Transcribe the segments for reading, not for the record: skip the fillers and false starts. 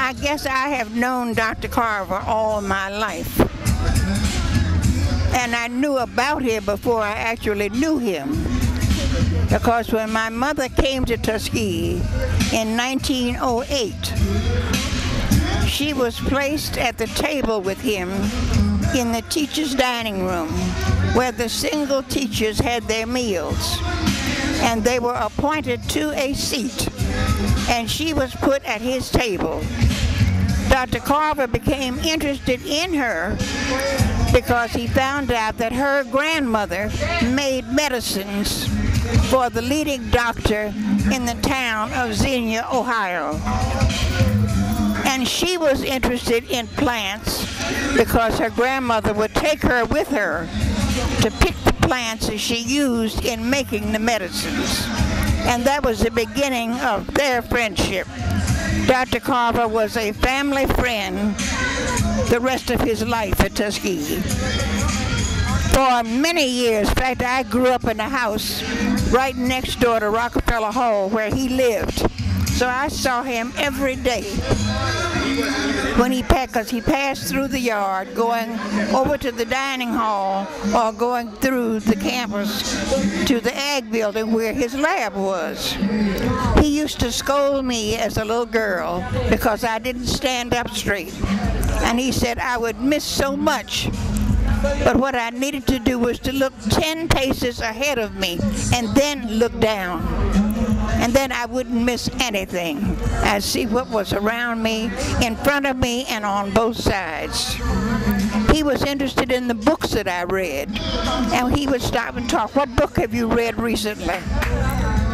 I guess I have known Dr. Carver all my life. And I knew about him before I actually knew him. Because when my mother came to Tuskegee in 1908, she was placed at the table with him in the teachers' dining room, where the single teachers had their meals. And they were appointed to a seat, and she was put at his table. Dr. Carver became interested in her because he found out that her grandmother made medicines for the leading doctor in the town of Xenia, Ohio. And she was interested in plants because her grandmother would take her with her to pick the plants that she used in making the medicines. And that was the beginning of their friendship. Dr. Carver was a family friend the rest of his life at Tuskegee. For many years, in fact, I grew up in a house right next door to Rockefeller Hall where he lived. So I saw him every day when he passed through the yard, going over to the dining hall or going through the campus to the ag building where his lab was. He used to scold me as a little girl because I didn't stand up straight. And he said I would miss so much. But what I needed to do was to look 10 paces ahead of me and then look down. And then I wouldn't miss anything. I'd see what was around me, in front of me, and on both sides. He was interested in the books that I read. And he would stop and talk, "What book have you read recently?"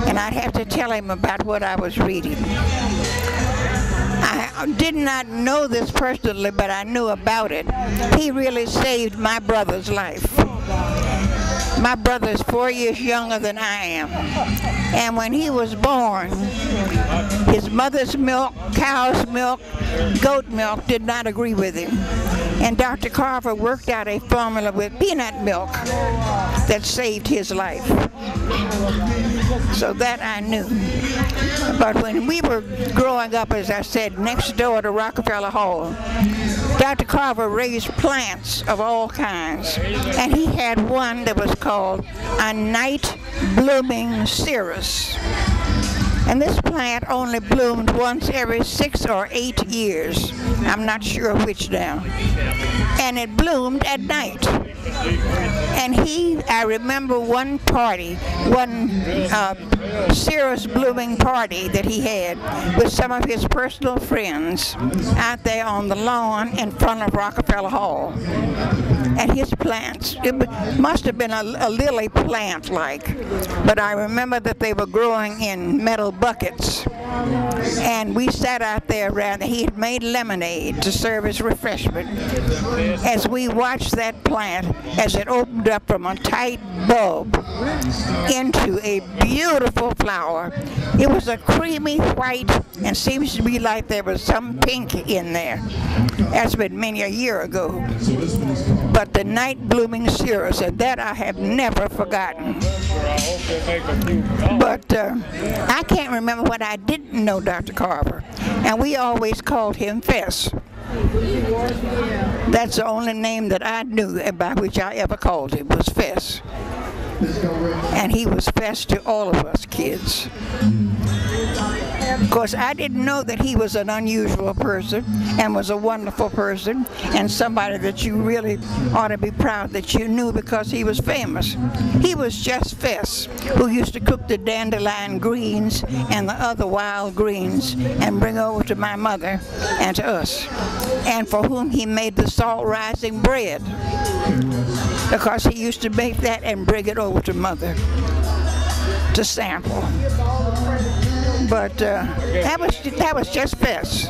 And I'd have to tell him about what I was reading. I did not know this personally, but I knew about it. He really saved my brother's life. My brother is 4 years younger than I am. And when he was born, his mother's milk, cow's milk, goat milk did not agree with him. And Dr. Carver worked out a formula with peanut milk that saved his life. So that I knew. But when we were growing up, as I said, next door to Rockefeller Hall, Dr. Carver raised plants of all kinds. And he had one that was called a night blooming cirrus. And this plant only bloomed once every 6 or 8 years. I'm not sure which now. And it bloomed at night. And I remember one party, one cirrus blooming party that he had with some of his personal friends out there on the lawn in front of Rockefeller Hall. And his plants, it must have been a lily plant-like, but I remember that they were growing in metal buckets. And we sat out there around, he had made lemonade to serve as refreshment. As we watched that plant, as it opened up from a tight bulb into a beautiful flower. It was a creamy white and seems to be like there was some pink in there. That's been many a year ago. But the night blooming cirrus, and that I have never forgotten. But I can't remember when I didn't know Dr. Carver, and we always called him Fess. That's the only name that I knew by which I ever called him, was Fess. And he was Fess to all of us kids. Of course, I didn't know that he was an unusual person and was a wonderful person and somebody that you really ought to be proud that you knew because he was famous. He was just Fess, who used to cook the dandelion greens and the other wild greens and bring over to my mother and to us, and for whom he made the salt rising bread, because he used to make that and bring it over to Mother to sample. But that was just Fess.